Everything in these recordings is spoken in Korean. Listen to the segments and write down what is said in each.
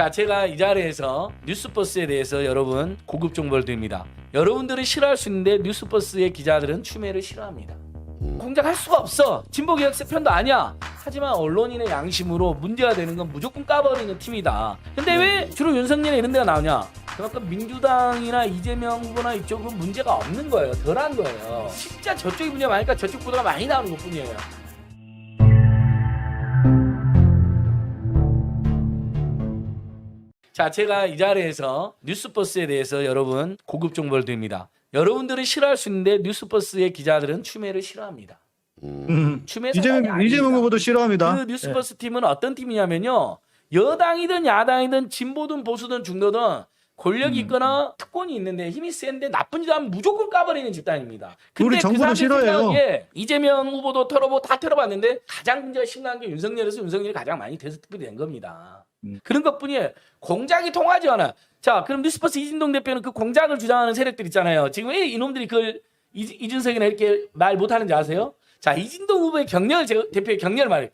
자, 제가 이 자리에서 뉴스버스에 대해서 여러분 고급 정보를 드립니다. 여러분들은 싫어할 수 있는데 뉴스버스의 기자들은 추미애를 싫어합니다. 공작할 수가 없어. 진보개혁세 편도 아니야. 하지만 언론인의 양심으로 문제가 되는 건 무조건 까버리는 팀이다. 근데 왜 주로 윤석열 이런 데가 나오냐? 그만큼 민주당이나 이재명 후보나 이쪽은 문제가 없는 거예요. 덜한 거예요. 진짜 저쪽이 문제가 많으니까 저쪽 보도가 많이 나오는 것뿐이에요. 자, 제가 이 자리에서 뉴스버스에 대해서 여러분 고급 정보를 드립니다. 여러분들은 싫어할 수 있는데 뉴스버스의 기자들은 추미애를 싫어합니다. 추미애 이재명 후보도 싫어합니다. 그 뉴스버스 팀은 어떤 팀이냐면요. 여당이든 야당이든 진보든 보수든 중도든 권력이 있거나 특권이 있는데 힘이 센데 나쁜 짓 하면 무조건 까버리는 집단입니다. 근데 우리 정부도 싫어해요. 이재명 후보도 털어보고 다 털어봤는데 가장 문제가 심각한 게 윤석열에서 윤석열이 가장 많이 대서특필이 된 겁니다. 그런 것뿐이에요. 공작이 통하지 않아. 자, 그럼 뉴스버스 이진동 대표는 그 공작을 주장하는 세력들 있잖아요. 지금 왜 이놈들이 그걸 이준석이나 이렇게 말 못하는지 아세요? 자, 이진동 후보의 경력을 대표의 경력을 말해요.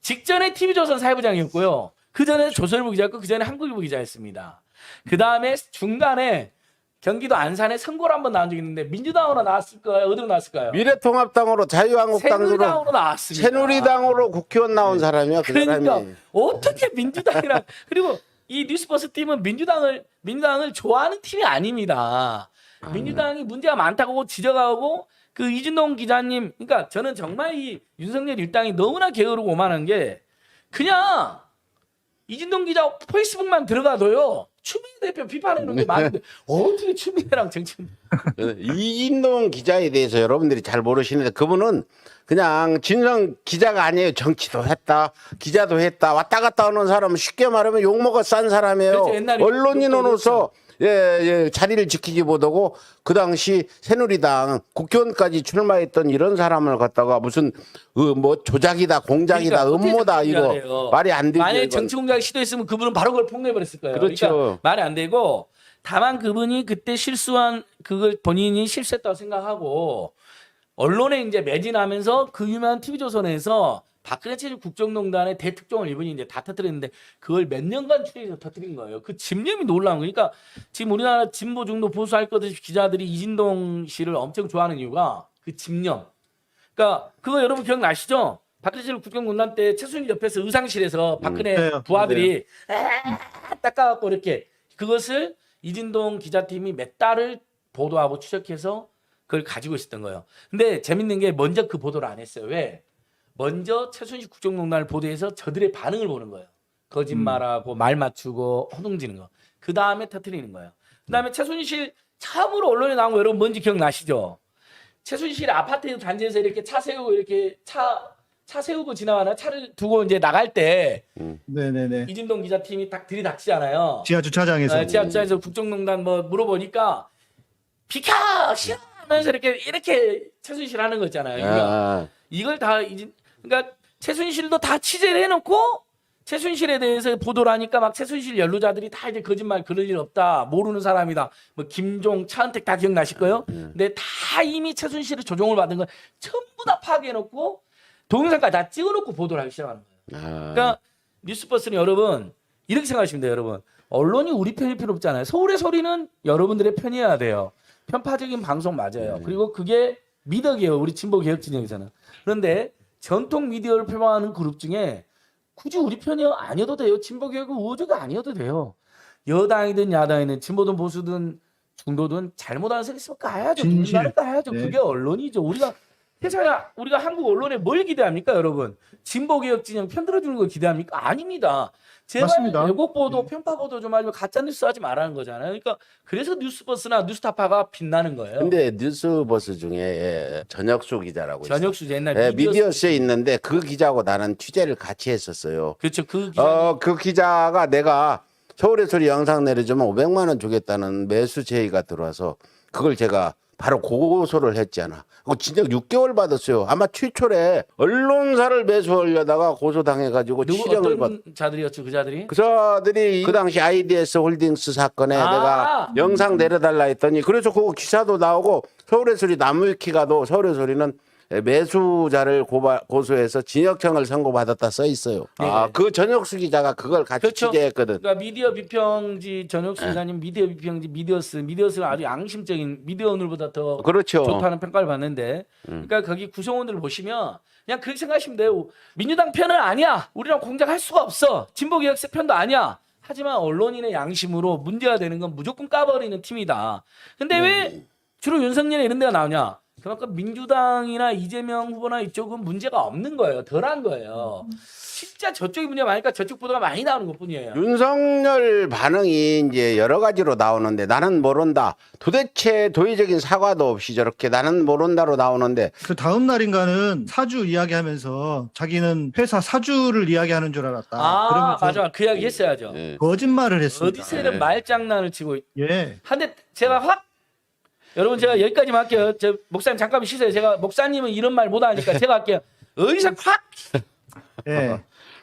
직전에 TV조선 사회부장이었고요. 그 전에 조선일보 기자였고 그 전에 한국일보 기자였습니다. 그 다음에 중간에 경기도 안산에 선거를 한번 나온 적이 있는데 민주당으로 나왔을까요? 어디로 나왔을까요? 미래통합당으로 자유한국당으로 새누리당으로 나왔습니다. 새누리당으로 국회의원 나온 사람이야. 그 그러니까 사람이. 어떻게 민주당이랑 그리고 이 뉴스버스 팀은 민주당을 좋아하는 팀이 아닙니다. 민주당이 문제가 많다고 지적하고 그 이진동 기자님, 그러니까 저는 정말 이 윤석열 일당이 너무나 게으르고 오만한 게 그냥 이진동 기자 페이스북만 들어가도요. 추미애 대표 비판하는 게 많은데 어떻게 추미애랑 정치? 이진동 기자에 대해서 여러분들이 잘 모르시는데 그분은 그냥 진성 기자가 아니에요. 정치도 했다, 기자도 했다, 왔다 갔다 하는 사람은 쉽게 말하면 욕먹어 싼 사람이에요. 그렇죠, 옛날에 언론인으로서 자리를 지키지 못하고 그 당시 새누리당 국회의원까지 출마했던 이런 사람을 갖다가 무슨 뭐 조작이다, 공작이다, 그러니까 음모다 이거 해요. 말이 안 되죠. 만약에 이건. 정치 공작을 시도했으면 그분은 바로 그걸 폭로해버렸을 거예요. 그렇죠. 그러니까 말이 안 되고 다만 그분이 그때 실수한 그걸 본인이 실수했다고 생각하고 언론에 이제 매진하면서 그 유명한 TV조선에서 박근혜 체제 국정농단의 대특종을 이분이 이제 다 터뜨렸는데 그걸 몇 년간 추리해서 터뜨린 거예요. 그 집념이 놀라운 거니까 지금 우리나라 진보 중도 보수 할 것 없이 기자들이 이진동 씨를 엄청 좋아하는 이유가 그 집념. 그러니까 그거 여러분 기억나시죠? 박근혜 체제 국정농단 때 최순실 옆에서 의상실에서 박근혜 네, 부하들이 닦아갖고 이렇게 그것을 이진동 기자팀이 몇 달을 보도하고 추적해서 그걸 가지고 있었던 거예요. 근데 재밌는 게 먼저 그 보도를 안 했어요. 왜? 먼저 최순실 국정농단을 보도해서 저들의 반응을 보는 거예요. 거짓말하고 말 맞추고 허둥지는 거. 그 다음에 터뜨리는 거예요. 그 다음에 최순실 처음으로 언론에 나온 거 여러분 뭔지 기억나시죠? 최순실 아파트 단지에서 이렇게 차 세우고 이렇게 차 세우고 지나가는 차를 두고 이제 나갈 때 네네네. 이진동 기자팀이 딱 들이닥치잖아요. 지하 주차장에서. 지하철에서 국정농단 뭐 물어보니까 비켜 싫어 하면서 이렇게 최순실 하는 거 있잖아요. 그러니까 이걸 다 그러니까 최순실도 다 취재를 해놓고 최순실에 대해서 보도를 하니까 막 최순실 연루자들이 다 이제 거짓말 그럴 일 없다 모르는 사람이다 뭐 김종 차은택 다 기억나실 거예요. 근데 다 이미 최순실의 조종을 받은 건 전부 다 파악해놓고 동영상까지 다 찍어놓고 보도를 하기 시작하는 거예요. 그러니까 뉴스버스는 여러분 이렇게 생각하시면 돼요. 여러분 언론이 우리 편일 필요 없잖아요. 서울의 소리는 여러분들의 편이어야 돼요. 편파적인 방송 맞아요. 그리고 그게 미덕이에요. 우리 진보 개혁 진영에서는. 그런데 전통 미디어를 표방하는 그룹 중에 굳이 우리 편이 아니어도 돼요. 진보 개혁은 우호적이 아니어도 돼요. 여당이든 야당이든 진보든 보수든 중도든 잘못하는 세력 있으면 까야죠. 누군가는 까야죠. 네. 그게 언론이죠. 우리가 한국 언론에 뭘 기대합니까, 여러분? 진보 개혁 진영 편들어주는 걸 기대합니까? 아닙니다. 제발 맞습니다. 왜곡 보도, 편파 보도 좀 하지 가짜 뉴스 하지 말라는 거잖아요. 그러니까 그래서 뉴스버스나 뉴스타파가 빛나는 거예요. 근데 뉴스버스 중에 전혁수 기자라고 있어요. 전혁수 옛날 미디어스에 있는데 그 기자하고 나는 취재를 같이 했었어요. 그렇죠. 그 기자 그 기자가 내가 서울의 소리 영상 내려주면 500만 원 주겠다는 매수 제의가 들어와서 그걸 제가 바로 고소를 했잖아. 그거 진짜 6개월 받았어요. 아마 최초래 언론사를 매수하려다가 고소당해가지고 실형을 받. 어떤 자들이었죠, 그 자들이? 그 자들이 그 당시 IDS 홀딩스 사건에 내가 영상 내려달라 했더니 그래서 그거 기사도 나오고 서울의 소리 나무위키가도 서울의 소리는 매수자를 고소해서 징역형을 선고받았다 써 있어요. 아, 그 전혁수 기자가 그걸 같이 그렇죠. 취재했거든. 그러니까 미디어 비평지 전혁수 기자님 미디어 비평지 미디어스가 아주 양심적인 미디어 오늘보다 더 그렇죠. 좋다는 평가를 받는데 그러니까 거기 구성원들을 보시면 그냥 그렇게 생각하시면 돼요. 민주당 편은 아니야. 우리랑 공작할 수가 없어. 진보개혁세 편도 아니야. 하지만 언론인의 양심으로 문제가 되는 건 무조건 까버리는 팀이다. 근데 왜 주로 윤석열이 이런 데가 나오냐? 그만큼 민주당이나 이재명 후보나 이쪽은 문제가 없는 거예요. 덜한 거예요. 진짜 저쪽이 문제가 많으니까 저쪽 보도가 많이 나오는 것뿐이에요. 윤석열 반응이 이제 여러 가지로 나오는데 나는 모른다. 도대체 도의적인 사과도 없이 저렇게 나는 모른다로 나오는데 그 다음 날인가는 사주 이야기하면서 자기는 회사 사주를 이야기하는 줄 알았다. 아, 그러면서 맞아. 그 이야기 했어야죠. 예. 거짓말을 했습니다. 어디서 이런 말장난을 치고. 예. 한데 제가 확 여러분 제가 여기까지만 할게요. 저 목사님 잠깐 쉬세요. 제가 목사님은 이런 말 못하니까 제가 할게요. 어디서 확 예.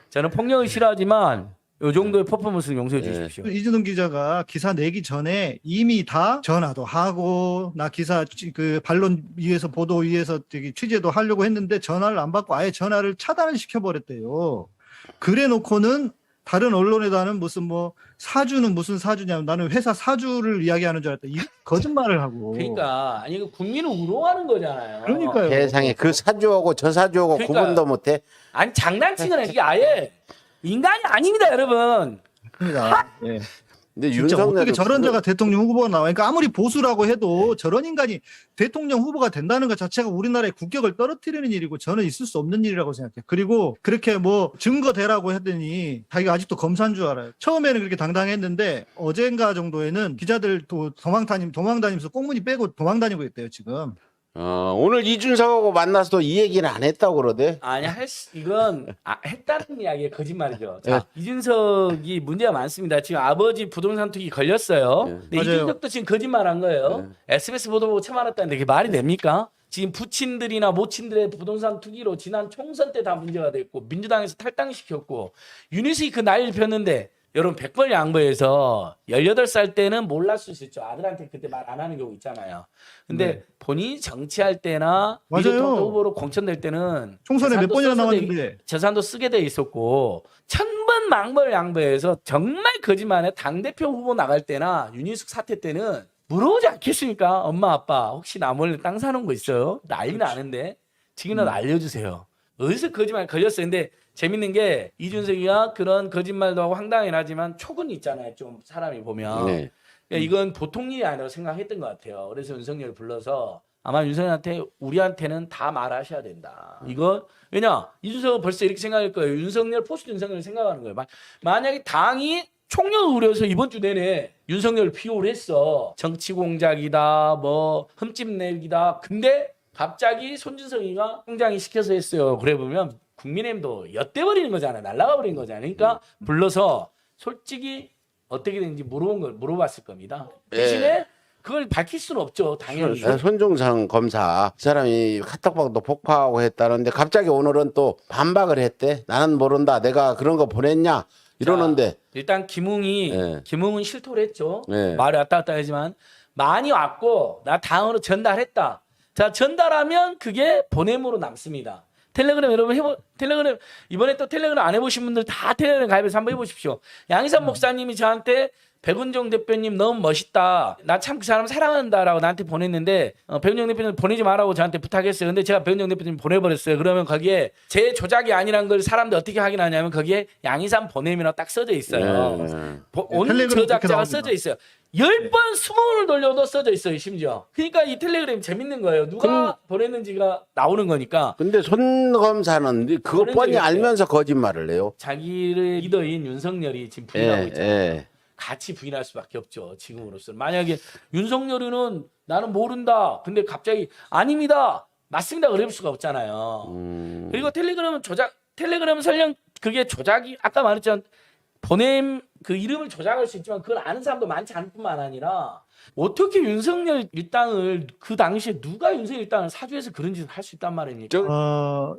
저는 폭력을 싫어하지만 이 정도의 퍼포먼스는 용서해 주십시오. 이준동 기자가 기사 내기 전에 이미 다 전화도 하고 나 기사 그 반론 위해서 보도 위해서 되게 취재도 하려고 했는데 전화를 안 받고 아예 전화를 차단을 시켜버렸대요. 그래 놓고는 다른 언론에다는 무슨 뭐 사주는 무슨 사주냐면 나는 회사 사주를 이야기하는 줄 알았다. 이 거짓말을 하고. 그러니까 아니 그 국민을 우롱하는 거잖아요. 그러니까요. 세상에 그 사주하고 저 사주하고 그러니까. 구분도 못해. 아니 장난치는 이게 아예 인간이 아닙니다, 여러분. 그렇습니다. 예. 근데 진짜 어떻게 윤석열은 저런 자가 대통령 후보가 나와? 그러니까 아무리 보수라고 해도 저런 인간이 대통령 후보가 된다는 것 자체가 우리나라의 국격을 떨어뜨리는 일이고 저는 있을 수 없는 일이라고 생각해요. 그리고 그렇게 뭐 증거 대라고 했더니 자기가 아직도 검사인 줄 알아요. 처음에는 그렇게 당당했는데 어젠가 정도에는 기자들 도망 다니면서 꽁무니 빼고 도망 다니고 있대요 지금. 오늘 이준석하고 만나서도 이 얘기는 안 했다고 그러대. 아니 이건 했다는 이야기의 거짓말이죠. 자, 이준석이 문제가 많습니다. 지금 아버지 부동산 투기 걸렸어요. 근데 맞아요. 이준석도 지금 거짓말한 거예요. SBS 보도 보고 참아놨다는데 그게 말이 됩니까? 지금 부친들이나 모친들의 부동산 투기로 지난 총선 때 다 문제가 됐고 민주당에서 탈당시켰고 유니스이 그 난리를 폈는데 여러분 100번 양보해서 18살 때는 몰랐을 수 있죠. 아들한테 그때 말 안 하는 경우 있잖아요. 근데 본인이 정치할 때나 맞아요. 미래통합 후보로 공천될 때는 총선에 몇 재산도 번이나 써서 나왔는데. 재산도 쓰게 돼 있었고 1000번 망벌 양보해서 정말 거짓말에 당대표 후보 나갈 때나 윤희숙 사태 때는 물어보지 않겠습니까? 엄마 아빠 혹시 나 몰래 땅 사는 거 있어요? 난리 나는데 지금이라도 알려주세요. 어디서 거짓말 걸렸어요. 근데 재밌는 게 이준석이가 그런 거짓말도 하고 황당하긴 하지만 촉은 있잖아요. 좀 사람이 보면. 네. 그러니까 이건 보통 일이 아니라고 생각했던 것 같아요. 그래서 윤석열을 불러서 아마 윤석열한테 우리한테는 다 말하셔야 된다. 이거 왜냐 이준석은 벌써 이렇게 생각할 거예요. 윤석열 포스트 윤석열을 생각하는 거예요. 만약에 당이 총력을 우려서 이번 주 내내 윤석열을 비호를 했어. 정치 공작이다, 뭐 흠집 내기다. 근데 갑자기 손준성이가 총장이 시켜서 했어요. 그래 보면 국민의힘도 엿대버리는 거잖아요. 날아가 버리는 거잖아요. 그러니까 불러서 솔직히 어떻게 되는지 물어봤을 겁니다. 대신에 그걸 밝힐 수는 없죠. 당연히. 손종상 검사 이 사람이 카톡방도 폭파하고 했다는데 갑자기 오늘은 또 반박을 했대. 나는 모른다. 내가 그런 거 보냈냐 이러는데. 자, 일단 김웅은 실토를 했죠. 말이 왔다 갔다 하지만 많이 왔고 나 다음으로 전달했다. 자, 전달하면 그게 보냄으로 남습니다. 텔레그램 여러분 텔레그램 이번에 또 텔레그램 안 해보신 분들 다 텔레그램 가입해서 한번 해보십시오. 양희삼 목사님이 저한테 백은종 대표님 너무 멋있다. 나 참 그 사람 사랑한다라고 나한테 보냈는데 백은종 대표님 보내지 말라고 저한테 부탁했어요. 근데 제가 백은종 대표님 보내버렸어요. 그러면 거기에 제 조작이 아니란 걸 사람들 어떻게 확인하냐면 거기에 양희삼 보냄이라고 딱 써져 있어요. 온 저작자가 써져 있어요. 10번 20번을 돌려도 써져 있어요. 심지어. 그러니까 이 텔레그램 재밌는 거예요. 누가 보냈는지가 나오는 거니까. 근데 손 검사는 그거 뻔히 알면서 거짓말을 해요. 자기를 리더인 윤석열이 지금 부인하고 있잖아요. 같이 부인할 수밖에 없죠. 지금으로서는. 만약에 윤석열이는 나는 모른다. 근데 갑자기 아닙니다. 맞습니다. 그럴 수가 없잖아요. 그리고 텔레그램은 설령 그게 조작이 아까 말했지만 보냄 그 이름을 조작할 수 있지만 그걸 아는 사람도 많지 않을 뿐만 아니라 어떻게 윤석열 일당을 그 당시에 누가 윤석열 일당을 사주해서 그런 짓을 할 수 있단 말입니까?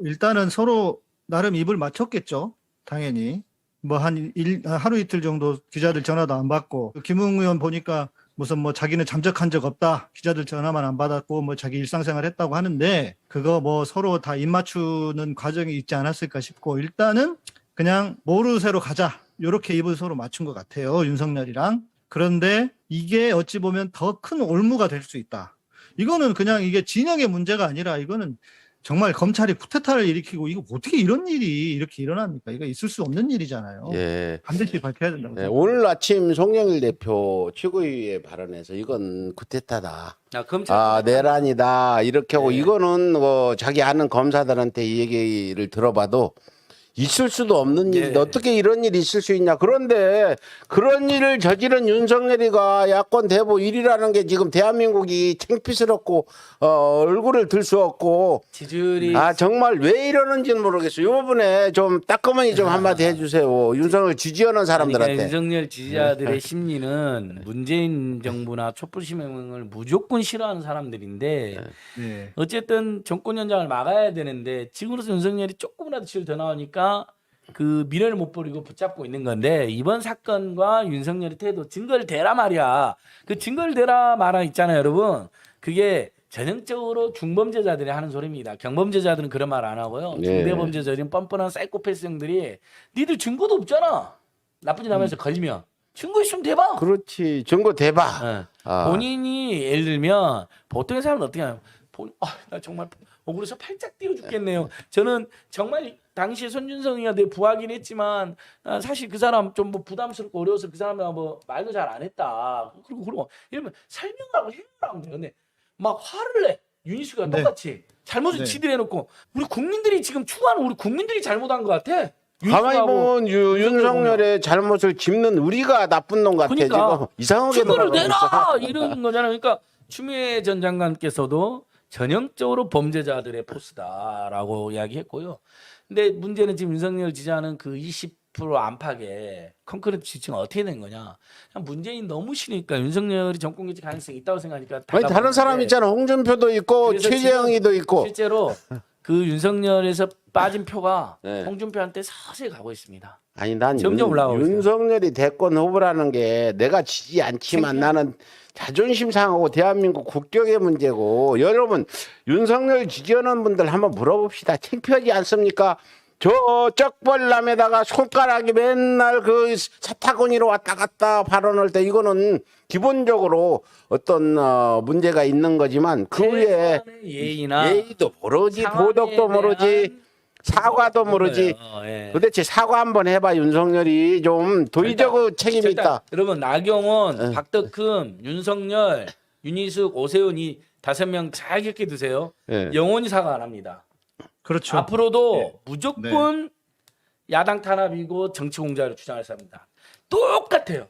일단은 서로 나름 입을 맞췄겠죠. 당연히. 뭐 하루 이틀 정도 기자들 전화도 안 받고 김웅 의원 보니까 무슨 뭐 자기는 잠적한 적 없다. 기자들 전화만 안 받았고 뭐 자기 일상생활 했다고 하는데 그거 뭐 서로 다 입 맞추는 과정이 있지 않았을까 싶고 일단은 그냥 모르쇠로 가자. 요렇게 입을 서로 맞춘 것 같아요. 윤석열이랑. 그런데 이게 어찌 보면 더 큰 올무가 될 수 있다. 이거는 그냥 이게 진영의 문제가 아니라 이거는 정말 검찰이 쿠데타를 일으키고 이거 어떻게 이런 일이 이렇게 일어납니까? 이거 있을 수 없는 일이잖아요. 예. 반드시 밝혀야 된다고 네, 생각합니다. 오늘 아침 송영일 대표 최고위의 발언에서 이건 쿠데타다. 검찰 내란이다. 이렇게 하고 네. 이거는 자기 아는 검사들한테 이 얘기를 들어봐도 있을 수도 없는 일인데 네. 어떻게 이런 일이 있을 수 있냐. 그런데 그런 일을 저지른 윤석열이가 야권 대부 1위라는 게 지금 대한민국이 창피스럽고 얼굴을 들 수 없고 지지율이 정말 왜 이러는지는 모르겠어요. 이 부분에 좀 따끔하니 좀 한마디 해주세요. 윤석열 지지하는 사람들한테. 그러니까 윤석열 지지자들의 심리는 문재인 정부나 촛불시민을 무조건 싫어하는 사람들인데 네. 어쨌든 정권 연장을 막아야 되는데 지금으로서 윤석열이 조금이라도 지를 더 나오니까 그 미래를 못 버리고 붙잡고 있는 건데 이번 사건과 윤석열의 태도 증거를 대라 말이야. 그 증거를 대라 말아 있잖아요, 여러분. 그게 전형적으로 중범죄자들이 하는 소리입니다. 경범죄자들은 그런 말 안 하고요. 예. 중대범죄자들은 뻔뻔한 사이코패스형들이 니들 증거도 없잖아. 나쁜 짓 하면서 걸리면 증거 있으면 대봐. 그렇지. 증거 대봐. 본인이 예를 들면 보통의 사람은 어떻게 하냐면 나 정말 억울해서 팔짝 뛰어 죽겠네요. 저는 정말 당시에 손준성이가 내 부하긴 했지만 사실 그 사람 좀 뭐 부담스럽고 어려워서 그 사람이랑 뭐 말도 잘 안 했다. 그리고 이러면 설명하고 해명하면 돼요. 근데 막 화를 내. 윤희수가 네. 똑같이 잘못을 네. 지들 해놓고 우리 국민들이 지금 추구하는 우리 국민들이 잘못한 것 같아. 가만히 윤희수하고 보면 윤석열의 잘못을 짚는 우리가 나쁜 놈 같아. 그러니까 지금 이상하게 증거를 돌아가고 있어. 내라 이런 거잖아요. 그러니까 추미애 전 장관께서도 전형적으로 범죄자들의 포스다라고 이야기했고요. 근데 문제는 지금 윤석열 지지하는 그 20% 안팎의 콘크리트 지층은 어떻게 된 거냐? 그냥 문재인 너무 싫으니까 윤석열이 정권 개최 가능성이 있다고 생각하니까 아니 다른 사람 달라붙는데 있잖아. 홍준표도 있고 그래서 최재형이도 있고. 실제로 그 윤석열에서 빠진 표가 네. 홍준표한테 서서히 가고 있습니다. 아니 난 점점 올라가고 있어요. 윤석열이 대권 후보라는 게 내가 지지 않지만 나는 자존심 상하고 대한민국 국격의 문제고 여러분 윤석열 지지하는 분들 한번 물어봅시다. 창피하지 않습니까? 저 쩍벌남에다가 손가락이 맨날 그 사타구니로 왔다 갔다 발언할 때 이거는 기본적으로 어떤 문제가 있는 거지만 그 위에 예의나 예의도 모르지 상황에 도덕도 모르지 대한 사과도 모르지. 예. 도대체 사과 한번 해봐. 윤석열이 좀 도의적 책임이 일단 있다. 여러분 나경원, 박덕흠, 윤석열, 윤희숙, 오세훈 이 5명 잘 기억해 두세요. 예. 영원히 사과 안 합니다. 그렇죠. 앞으로도 무조건 야당 탄압이고 정치 공작을 주장할 사람입니다. 똑같아요.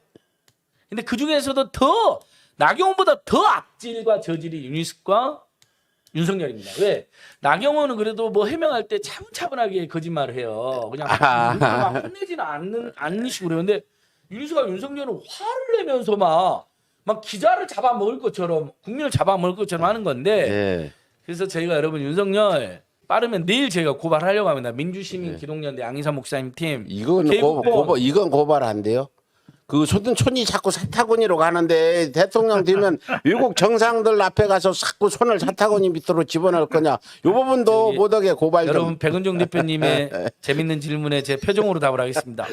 근데 그 중에서도 더 나경원보다 더 악질과 저질이 윤희숙과 윤석열입니다. 왜? 나경원은 그래도 뭐 해명할 때 차분차분하게 거짓말을 해요. 그냥 막 혼내지는 않는 식으로. 근데 윤희숙과 윤석열은 화를 내면서 막 기자를 잡아먹을 것처럼 국민을 잡아먹을 것처럼 하는 건데 예. 그래서 저희가 여러분 윤석열 빠르면 내일 저희가 고발하려고 합니다. 민주시민 기동연대 양희삼 목사님 팀. 이건 이건 고발 안 돼요. 그 촌이 자꾸 사타구니로 가는데 대통령 되면 외국 정상들 앞에 가서 자꾸 손을 사타구니 밑으로 집어넣을 거냐. 이 부분도 못하게 고발 좀. 여러분 백은종 대표님의 재밌는 질문에 제 표정으로 답을 하겠습니다.